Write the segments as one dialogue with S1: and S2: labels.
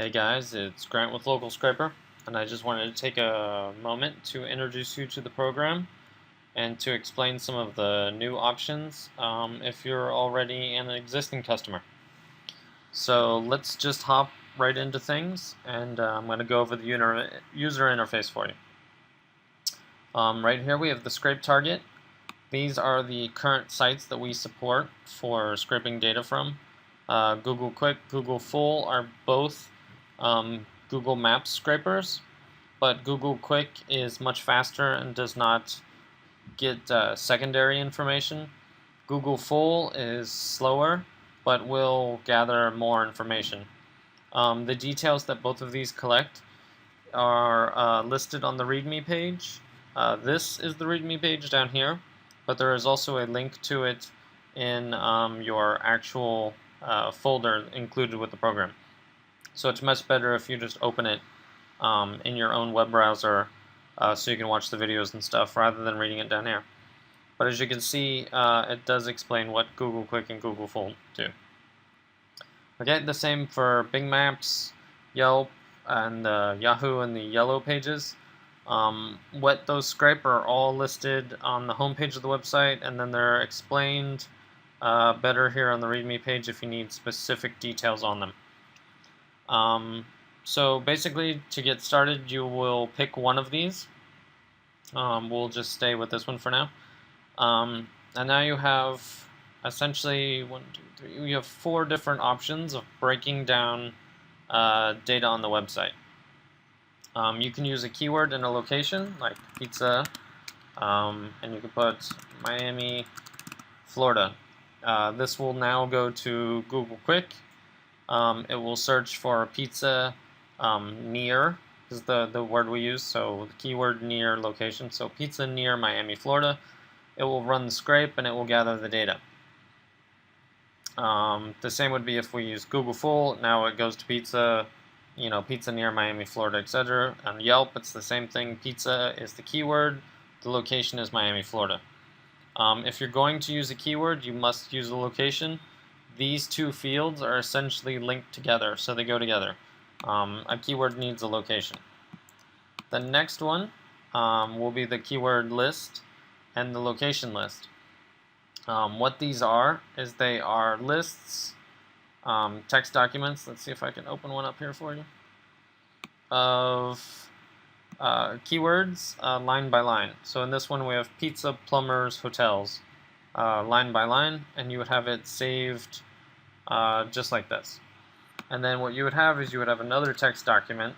S1: Hey guys, it's Grant with Local Scraper, and I just wanted to take a moment to introduce you to the program and to explain some of the new options if you're already an existing customer. So let's just hop right into things, and I'm going to go over the user interface for you. Right here we have the scrape target. These are the current sites that we support for scraping data from. Google Quick, Google Full are both Google Maps scrapers, but Google Quick is much faster and does not get secondary information. Google Full is slower, but will gather more information. The details that both of these collect are listed on the README page. This is the README page down here, but there is also a link to it in your actual folder included with the program. So it's much better if you just open it in your own web browser so you can watch the videos and stuff rather than reading it down here. But as you can see, it does explain what Google Quick and Google Full do. Okay, the same for Bing Maps, Yelp, and Yahoo and the yellow pages. What those scrape are all listed on the home page of the website, and then they're explained better here on the README page if you need specific details on them. So basically, to get started, you will pick one of these. We'll just stay with this one for now. And now you have essentially you have 4 different options of breaking down data on the website. You can use a keyword and a location, like pizza, and you can put Miami, Florida. This will now go to Google Quick. It will search for pizza near is the word we use, so the keyword near location. So pizza near Miami, Florida. It will run the scrape and it will gather the data. The same would be if we use Google Full. Now it goes to pizza, pizza near Miami, Florida, etc. On Yelp, it's the same thing. Pizza is the keyword. The location is Miami, Florida. If you're going to use a keyword, you must use a location. These 2 fields are essentially linked together, so they go together. A keyword needs a location. The next one will be the keyword list and the location list. What these are is they are lists, text documents. Let's see if I can open one up here for you, of keywords line by line. So in this one we have pizza, plumbers, hotels, line by line, and you would have it saved just like this. And then what you would have is you would have another text document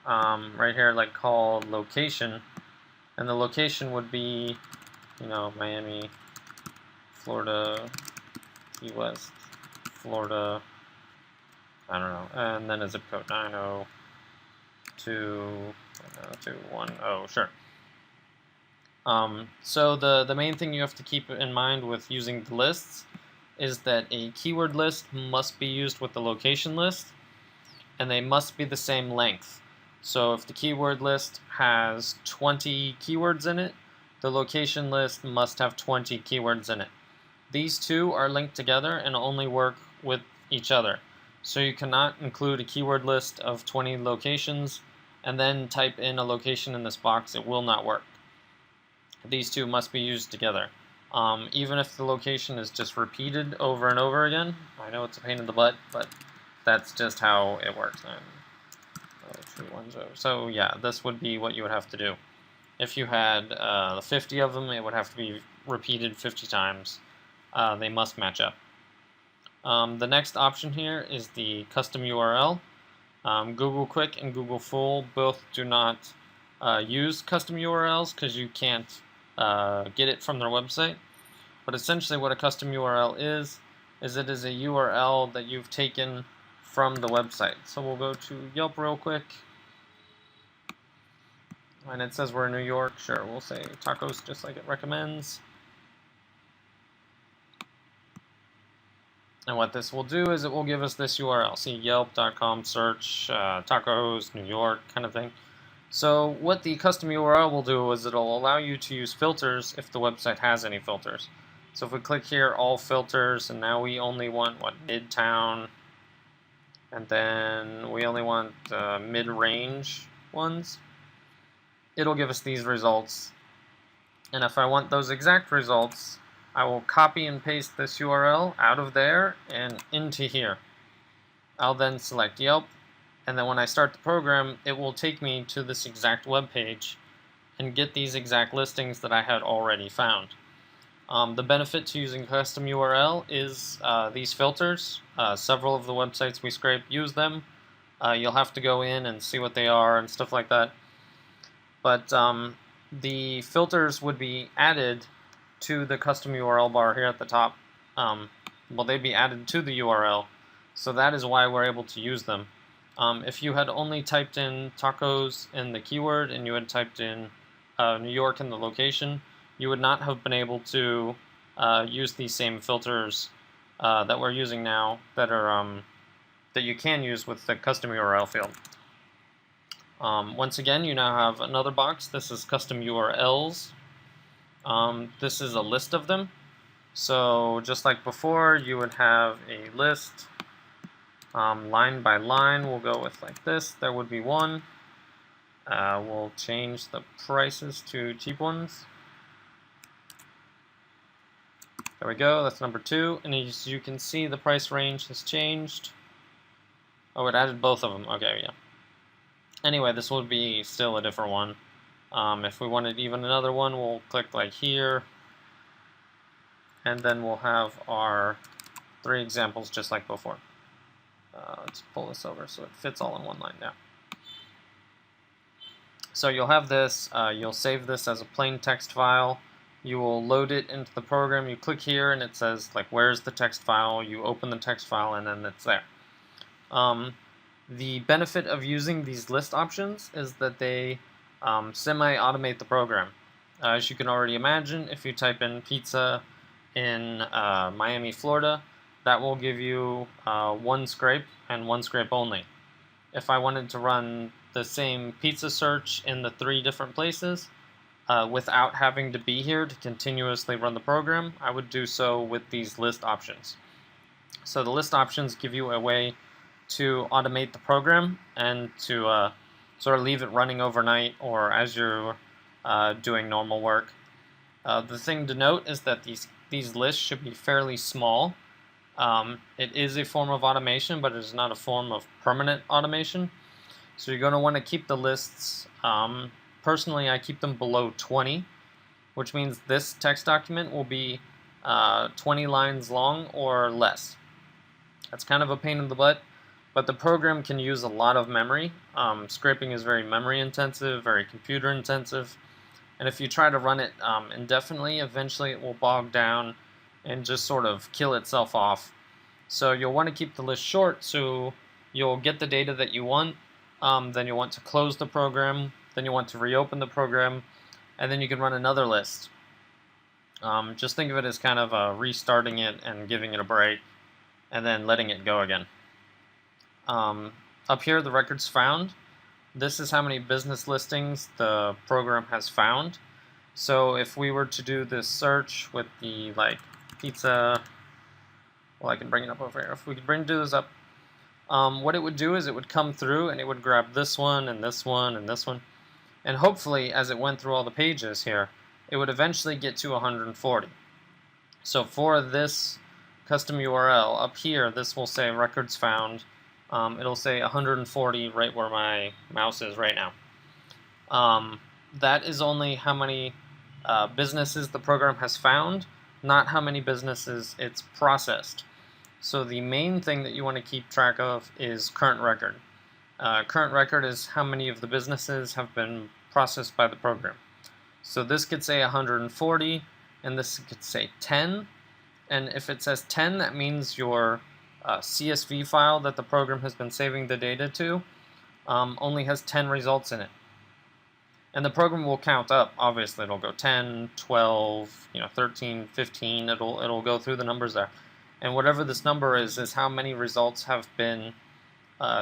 S1: right here, like called location, and the location would be, Miami, Florida, Key West, Florida, I don't know, and then a zip code 90210, sure. So the main thing you have to keep in mind with using the lists is that a keyword list must be used with the location list, and they must be the same length. So if the keyword list has 20 keywords in it, the location list must have 20 keywords in it. These 2 are linked together and only work with each other. So you cannot include a keyword list of 20 locations and then type in a location in this box. It will not work. These 2 must be used together. Even if the location is just repeated over and over again. I know it's a pain in the butt, but that's just how it works. So yeah, this would be what you would have to do. If you had 50 of them, it would have to be repeated 50 times. They must match up. The next option here is the custom URL. Google Quick and Google Full both do not use custom URLs because you can't get it from their website. But essentially what a custom URL is it is a URL that you've taken from the website. So we'll go to Yelp real quick. And it says we're in New York. Sure, we'll say tacos just like it recommends. And what this will do is it will give us this URL. See, yelp.com search tacos, New York kind of thing. So what the custom URL will do is it'll allow you to use filters if the website has any filters. So if we click here, all filters, and now we only want, Midtown, and then we only want mid-range ones, it'll give us these results. And if I want those exact results, I will copy and paste this URL out of there and into here. I'll then select Yelp, and then when I start the program, it will take me to this exact web page and get these exact listings that I had already found. The benefit to using custom URL is these filters. Several of the websites we scrape use them. You'll have to go in and see what they are and stuff like that. But the filters would be added to the custom URL bar here at the top. Well, they'd be added to the URL, so that is why we're able to use them. If you had only typed in tacos in the keyword and you had typed in New York in the location, you would not have been able to use these same filters that we're using now that are that you can use with the custom URL field. Once again, you now have another box. This is custom URLs. This is a list of them. So just like before, you would have a list. Line by line, we'll go with like this. There would be one. We'll change the prices to cheap ones. There we go, that's number 2. And as you can see, the price range has changed. Oh, it added both of them. Okay, yeah. Anyway, this would be still a different one. If we wanted even another one, we'll click like here. And then we'll have our 3 examples just like before. Let's pull this over so it fits all in one line now. So you'll have this, you'll save this as a plain text file. You will load it into the program. You click here and it says like where's the text file. You open the text file and then it's there. The benefit of using these list options is that they semi-automate the program. As you can already imagine, if you type in pizza in Miami, Florida, that will give you one scrape and one scrape only. If I wanted to run the same pizza search in the 3 different places without having to be here to continuously run the program, I would do so with these list options. So the list options give you a way to automate the program and to sort of leave it running overnight or as you're doing normal work. The thing to note is that these lists should be fairly small. It is a form of automation, but it is not a form of permanent automation. So you're going to want to keep the lists, personally I keep them below 20, which means this text document will be 20 lines long or less. That's kind of a pain in the butt, but the program can use a lot of memory. Scraping is very memory intensive, very computer intensive, and if you try to run it indefinitely, eventually it will bog down and just sort of kill itself off. So you'll want to keep the list short so you'll get the data that you want, then you'll want to close the program, then you want to reopen the program, and then you can run another list. Just think of it as kind of restarting it and giving it a break, and then letting it go again. Up here, the records found. This is how many business listings the program has found. So if we were to do this search with the like pizza, well, I can bring it up over here. If we could do this up, what it would do is it would come through and it would grab this one and this one and this one, and hopefully as it went through all the pages here, it would eventually get to 140. So for this custom URL up here, this will say records found. It'll say 140 right where my mouse is right now. That is only how many businesses the program has found, not how many businesses it's processed. So the main thing that you want to keep track of is current record. Current record is how many of the businesses have been processed by the program. So this could say 140, and this could say 10. And if it says 10, that means your CSV file that the program has been saving the data to only has 10 results in it. And the program will count up. Obviously, it'll go 10, 12, 13, 15. It'll go through the numbers there. And whatever this number is how many results have been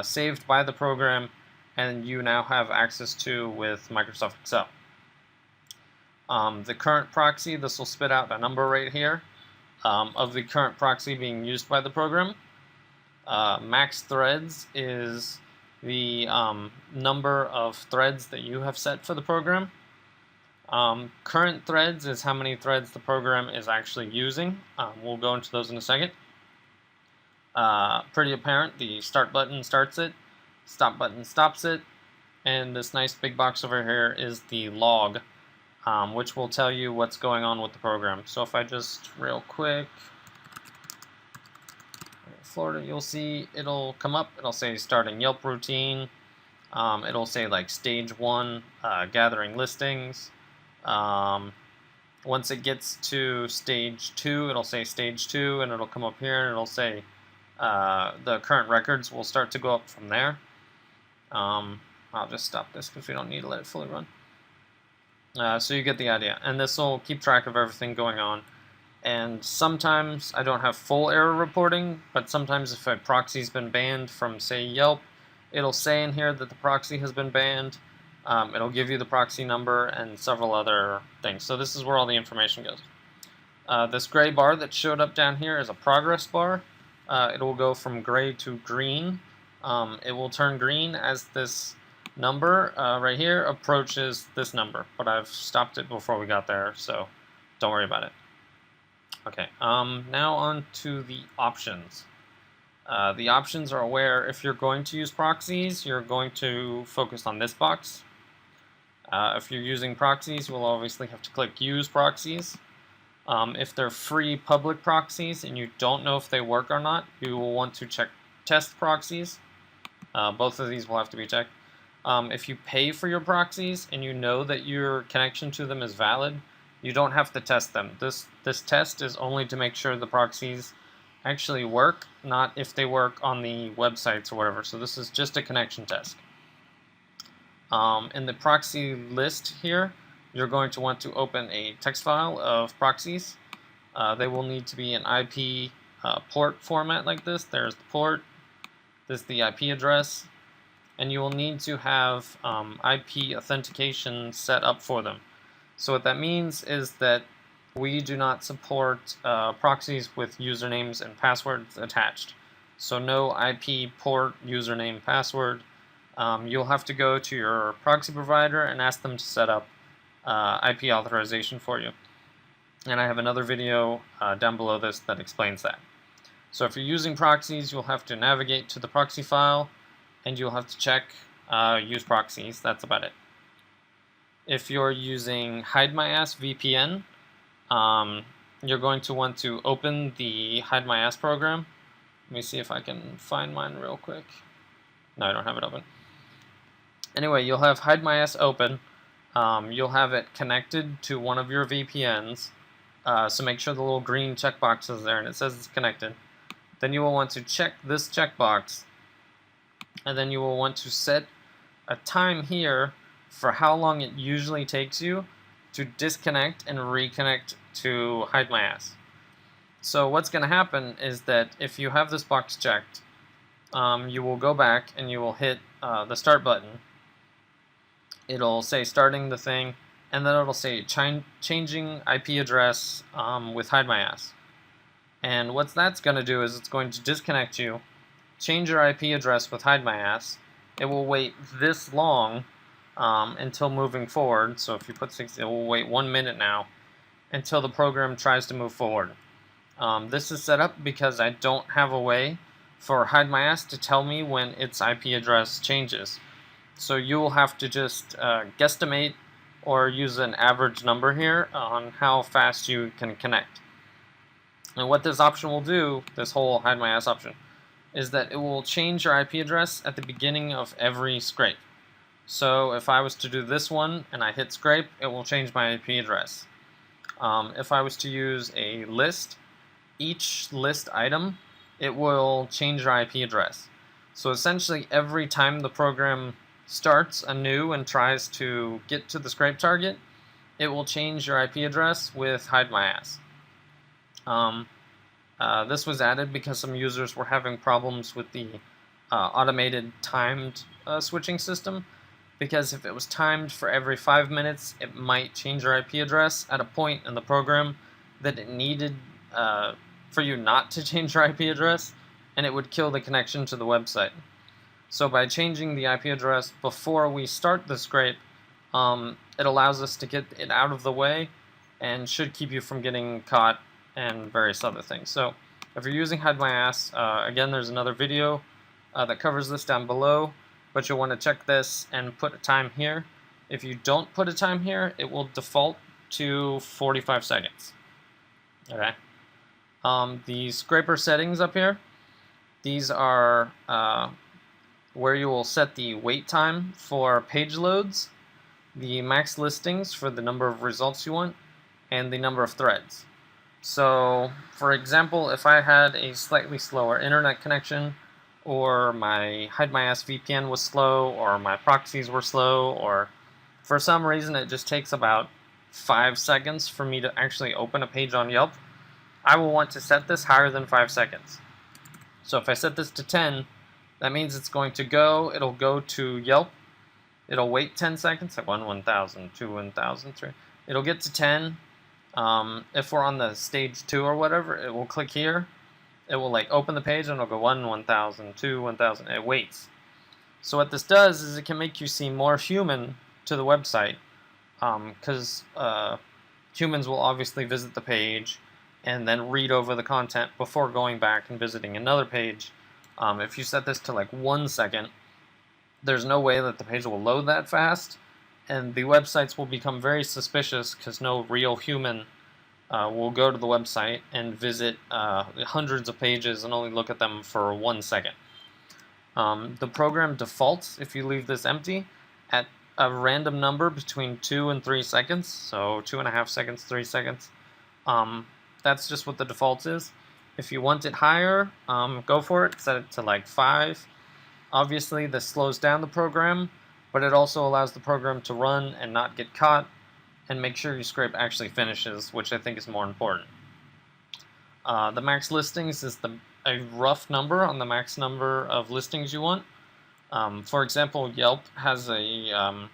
S1: saved by the program and you now have access to with Microsoft Excel. The current proxy, this will spit out a number right here of the current proxy being used by the program. Max threads is the number of threads that you have set for the program. Current threads is how many threads the program is actually using. We'll go into those in a second. Pretty apparent, the start button starts it, stop button stops it, and this nice big box over here is the log, which will tell you what's going on with the program. So if I just real quick, Florida, you'll see it'll come up, it'll say starting Yelp routine, it'll say like stage 1, gathering listings. Once it gets to stage 2, it'll say stage 2, and it'll come up here and it'll say the current records will start to go up from there. I'll just stop this because we don't need to let it fully run. So you get the idea, and this will keep track of everything going on. And sometimes I don't have full error reporting, but sometimes if a proxy's been banned from, say, Yelp, it'll say in here that the proxy has been banned. It'll give you the proxy number and several other things. So this is where all the information goes. This gray bar that showed up down here is a progress bar. It will go from gray to green. It will turn green as this number right here approaches this number, but I've stopped it before we got there, so don't worry about it. Okay, now on to the options. The options are where if you're going to use proxies, you're going to focus on this box. If you're using proxies, you'll obviously have to click Use Proxies. If they're free public proxies and you don't know if they work or not, you will want to check Test Proxies. Both of these will have to be checked. If you pay for your proxies and you know that your connection to them is valid, you don't have to test them. This test is only to make sure the proxies actually work, not if they work on the websites or whatever. So this is just a connection test. In the proxy list here, you're going to want to open a text file of proxies. They will need to be an IP port format like this. There's the port, this is the IP address, and you will need to have IP authentication set up for them. So what that means is that we do not support proxies with usernames and passwords attached. So no IP port, username, password. You'll have to go to your proxy provider and ask them to set up IP authorization for you. And I have another video down below this that explains that. So if you're using proxies, you'll have to navigate to the proxy file, and you'll have to check Use Proxies. That's about it. If you're using Hide My Ass VPN, you're going to want to open the Hide My Ass program. Let me see if I can find mine real quick. No, I don't have it open. Anyway, you'll have Hide My Ass open. You'll have it connected to one of your VPNs. So make sure the little green checkbox is there and it says it's connected. Then you will want to check this checkbox, and then you will want to set a time here for how long it usually takes you to disconnect and reconnect to Hide My Ass. So what's going to happen is that if you have this box checked, you will go back and you will hit the start button. It'll say starting the thing, and then it'll say changing IP address with Hide My Ass. And what that's going to do is it's going to disconnect you, change your IP address with Hide My Ass. It will wait this long until moving forward. So if you put 60, it will wait 1 minute now until the program tries to move forward. This is set up because I don't have a way for Hide My Ass to tell me when its IP address changes. So you will have to just guesstimate or use an average number here on how fast you can connect. And what this option will do, this whole Hide My Ass option, is that it will change your IP address at the beginning of every scrape. So if I was to do this one and I hit scrape, it will change my IP address. If I was to use a list, each list item, it will change your IP address. So essentially every time the program starts anew and tries to get to the scrape target, it will change your IP address with Hide My Ass. This was added because some users were having problems with the automated timed switching system, because if it was timed for every 5 minutes, it might change your IP address at a point in the program that it needed for you not to change your IP address. and it would kill the connection to the website. So by changing the IP address before we start the scrape, it allows us to get it out of the way and should keep you from getting caught and various other things. So if you're using Hide My Ass, again, there's another video that covers this down below, but you'll want to check this and put a time here. If you don't put a time here, it will default to 45 seconds. Okay. The scraper settings up here, these are where you will set the wait time for page loads, the max listings for the number of results you want, and the number of threads. So, for example, if I had a slightly slower internet connection, or my Hide My Ass VPN was slow, or my proxies were slow, or for some reason it just takes about 5 seconds for me to actually open a page on Yelp, I will want to set this higher than 5 seconds. So if I set this to 10, that means it's going to go, it'll go to Yelp, it'll wait 10 seconds, like 1,000, 2, 1,000, 3. It'll get to 10. If we're on the stage 2 or whatever, it will click here. It will like open the page and it'll go 1, 1,000, 2, 1,000. It waits. So what this does is it can make you seem more human to the website, because humans will obviously visit the page and then read over the content before going back and visiting another page. If you set this to like 1 second, there's no way that the page will load that fast, and the websites will become very suspicious because no real human will go to the website and visit hundreds of pages and only look at them for 1 second. The program defaults, if you leave this empty, at a random number between 2 and 3 seconds, so 2.5 seconds, 3 seconds. That's just what the default is. If you want it higher, go for it, set it to like 5. Obviously this slows down the program, but it also allows the program to run and not get caught, and make sure your scrape actually finishes, which I think is more important. The max listings is a rough number on the max number of listings you want. For example, Yelp has a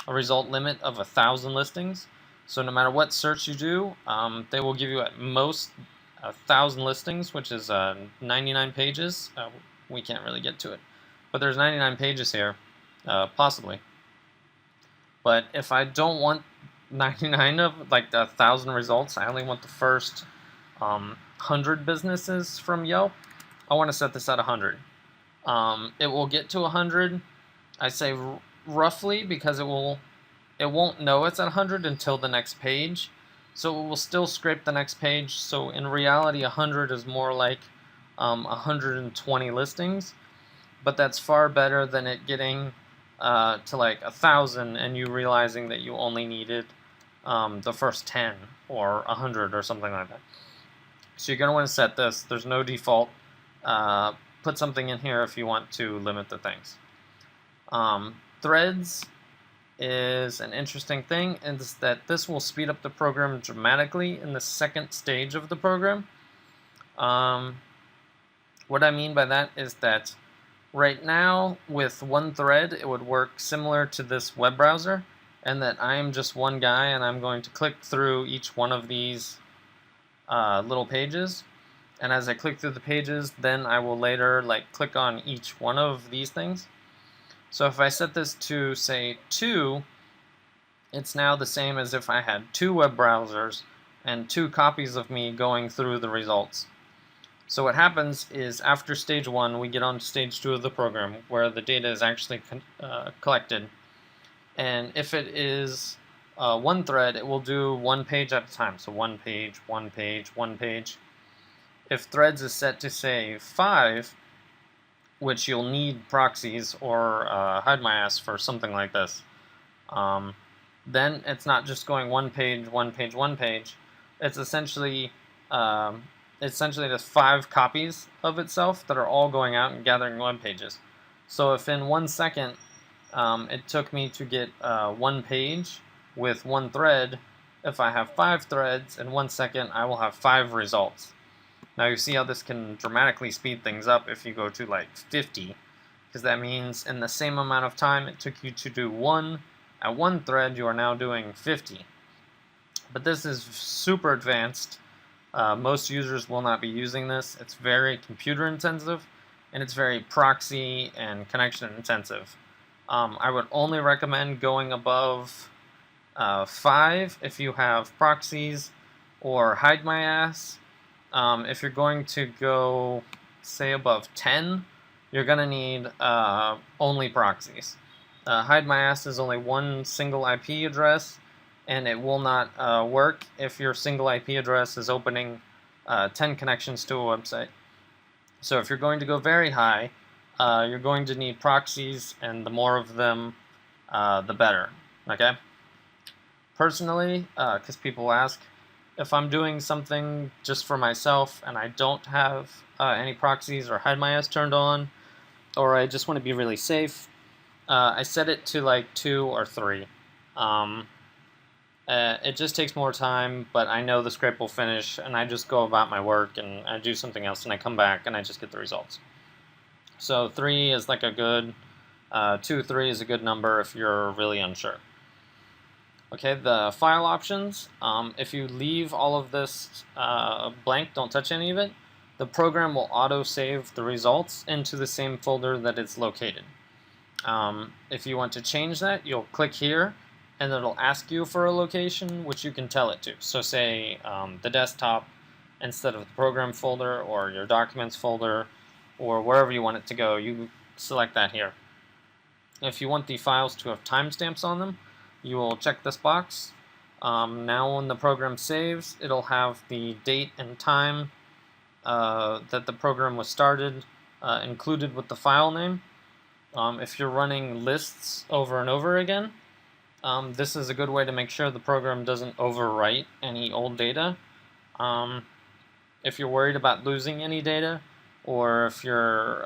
S1: result limit of 1,000 listings. So no matter what search you do, they will give you at most 1,000 listings, which is 99 pages. We can't really get to it, but there's 99 pages here, possibly. But if I don't want 99 of like 1,000 results, I only want the first 100 businesses from Yelp, I want to set this at 100. It will get to 100, I say roughly, because it won't know it's at 100 until the next page, so it will still scrape the next page. So in reality, 100 is more like 120 listings, but that's far better than it getting to like 1,000 and you realizing that you only needed the first 10 or 100 or something like that. So you're going to want to set this. There's no default. Put something in here if you want to limit the things. Threads is an interesting thing, is that this will speed up the program dramatically in the second stage of the program. What I mean by that is that right now with one thread it would work similar to this web browser, and that I am just one guy and I'm going to click through each one of these little pages, and as I click through the pages, then I will later like click on each one of these things. So if I set this to say 2, it's now the same as if I had 2 web browsers and 2 copies of me going through the results. So what happens is after stage 1 we get on to stage 2 of the program, where the data is actually collected. And if it is one thread, it will do 1 page at a time. So 1 page, 1 page, 1 page. If threads is set to say 5, which you'll need proxies or Hide My Ass for something like this, then it's not just going 1 page, 1 page, 1 page. It's essentially just 5 copies of itself that are all going out and gathering web pages. So if in 1 second it took me to get 1 page with 1 thread, if I have 5 threads in 1 second, I will have 5 results. Now you see how this can dramatically speed things up if you go to like 50, because that means in the same amount of time it took you to do 1 at 1 thread, you are now doing 50. But this is super advanced. Most users will not be using this. It's very computer intensive, and it's very proxy and connection intensive. I would only recommend going above 5 if you have proxies or hide my ass. If you're going to go, say, above 10, you're going to need only proxies. Hide my ass is only one single IP address, and it will not work if your single IP address is opening 10 connections to a website. So if you're going to go very high, you're going to need proxies, and the more of them, the better. Okay? Personally, because people ask, if I'm doing something just for myself and I don't have any proxies or hide my ass turned on, or I just want to be really safe, I set it to like 2 or 3. It just takes more time, but I know the script will finish, and I just go about my work and I do something else, and I come back and I just get the results. So 3 is like a good, 2, 3 is a good number if you're really unsure. Okay, the file options, if you leave all of this blank, don't touch any of it, the program will auto-save the results into the same folder that it's located. If you want to change that, you'll click here, and it'll ask you for a location, which you can tell it to. So say the desktop instead of the program folder, or your documents folder, or wherever you want it to go, you select that here. If you want the files to have timestamps on them, you will check this box. Now when the program saves, it'll have the date and time that the program was started included with the file name. If you're running lists over and over again, this is a good way to make sure the program doesn't overwrite any old data. If you're worried about losing any data, or if you're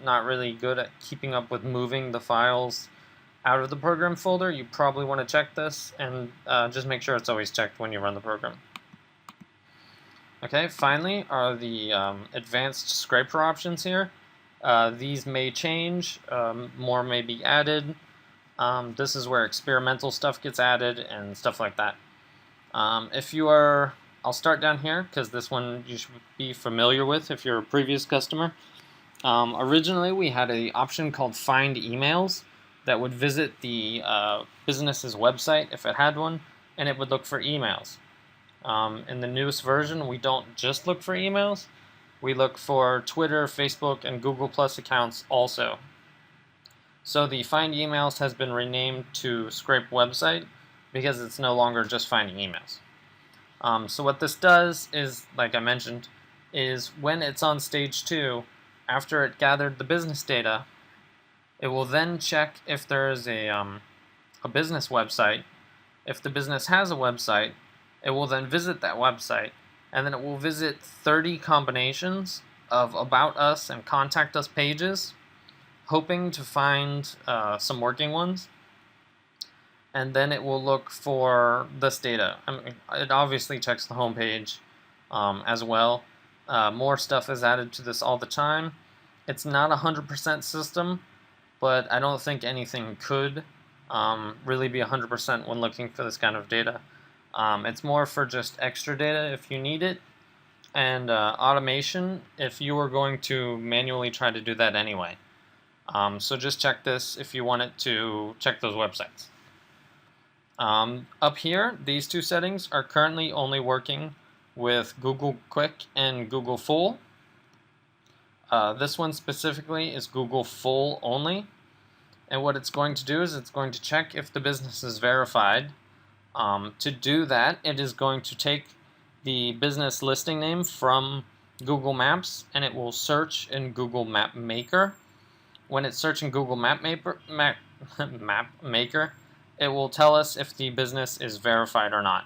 S1: not really good at keeping up with moving the files out of the program folder, you probably want to check this, and just make sure it's always checked when you run the program. Okay, finally are the advanced scraper options here. These may change, more may be added. This is where experimental stuff gets added and stuff like that. If you are, I'll start down here because this one you should be familiar with if you're a previous customer. Originally we had an option called Find Emails that would visit the business's website if it had one, and it would look for emails. In the newest version, we don't just look for emails, we look for Twitter, Facebook, and Google Plus accounts also. So the Find Emails has been renamed to Scrape Website because it's no longer just finding emails. So what this does is, like I mentioned, is when it's on stage 2, after it gathered the business data, it will then check if there is a business website. If the business has a website, it will then visit that website, and then it will visit 30 combinations of About Us and Contact Us pages, hoping to find some working ones. And then it will look for this data. I mean, it obviously checks the home page as well. More stuff is added to this all the time. It's not 100% system, but I don't think anything could really be 100% when looking for this kind of data. It's more for just extra data if you need it, and automation if you were going to manually try to do that anyway. So just check this if you want it to check those websites. Up here, these two settings are currently only working with Google Quick and Google Full. This one specifically is Google Full only, and what it's going to do is it's going to check if the business is verified. To do that, it is going to take the business listing name from Google Maps, and it will search in Google Map Maker. When it's searching Google Map Maker, it will tell us if the business is verified or not.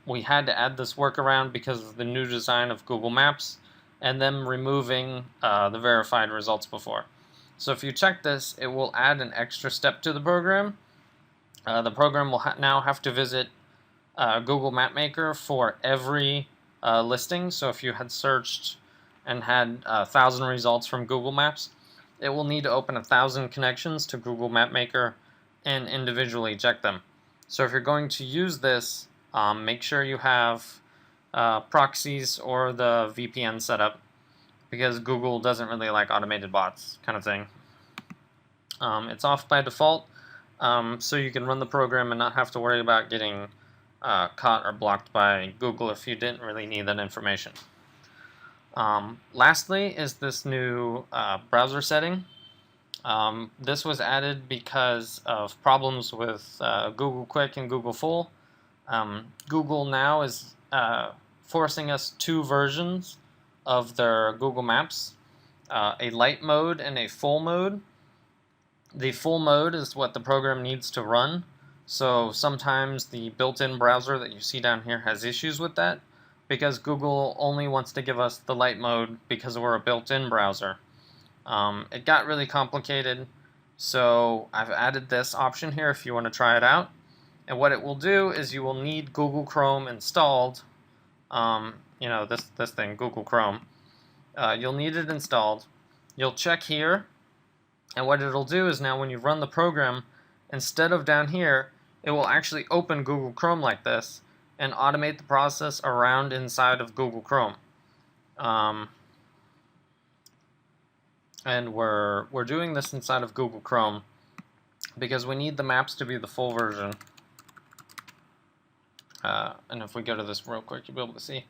S1: We had to add this workaround because of the new design of Google Maps and them removing the verified results before. So if you check this, it will add an extra step to the program. The program will now have to visit Google Map Maker for every listing. So if you had searched and had 1,000 results from Google Maps, it will need to open 1,000 connections to Google Map Maker and individually check them. So if you're going to use this, make sure you have proxies or the VPN setup, because Google doesn't really like automated bots kind of thing. It's off by default, so you can run the program and not have to worry about getting caught or blocked by Google if you didn't really need that information. Lastly is this new browser setting. This was added because of problems with Google Quick and Google Full. Google now is forcing us 2 versions of their Google Maps, a light mode and a full mode. The full mode is what the program needs to run, so sometimes the built-in browser that you see down here has issues with that, because Google only wants to give us the light mode because we're a built-in browser. It got really complicated, so I've added this option here if you want to try it out. And what it will do is you will need Google Chrome installed. You know, this thing, Google Chrome. You'll need it installed. You'll check here, and what it'll do is now when you run the program, instead of down here, it will actually open Google Chrome like this and automate the process around inside of Google Chrome. And we're doing this inside of Google Chrome because we need the maps to be the full version. And if we go to this real quick, you'll be able to see.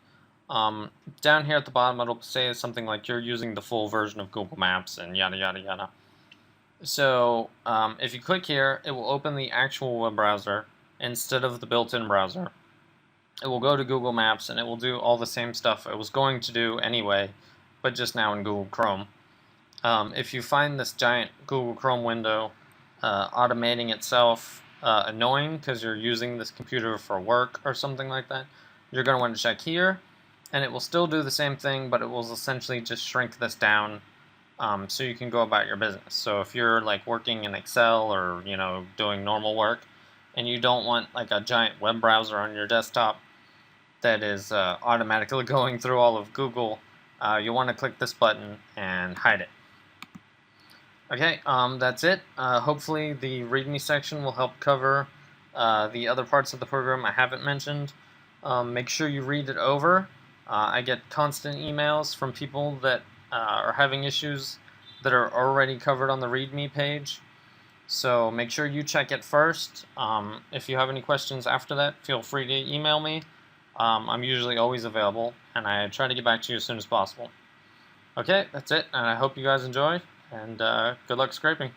S1: Down here at the bottom, it'll say something like you're using the full version of Google Maps and yada yada yada. So if you click here, it will open the actual web browser instead of the built-in browser. It will go to Google Maps and it will do all the same stuff it was going to do anyway, but just now in Google Chrome. If you find this giant Google Chrome window automating itself annoying because you're using this computer for work or something like that, you're going to want to check here, and it will still do the same thing, but it will essentially just shrink this down so you can go about your business. So if you're like working in Excel or doing normal work, and you don't want like a giant web browser on your desktop that is automatically going through all of Google, you want to click this button and hide it. Okay, that's it. Hopefully the README section will help cover the other parts of the program I haven't mentioned. Make sure you read it over. I get constant emails from people that are having issues that are already covered on the README page. So make sure you check it first. If you have any questions after that, feel free to email me. I'm usually always available, and I try to get back to you as soon as possible. Okay, that's it, and I hope you guys enjoy, and good luck scraping.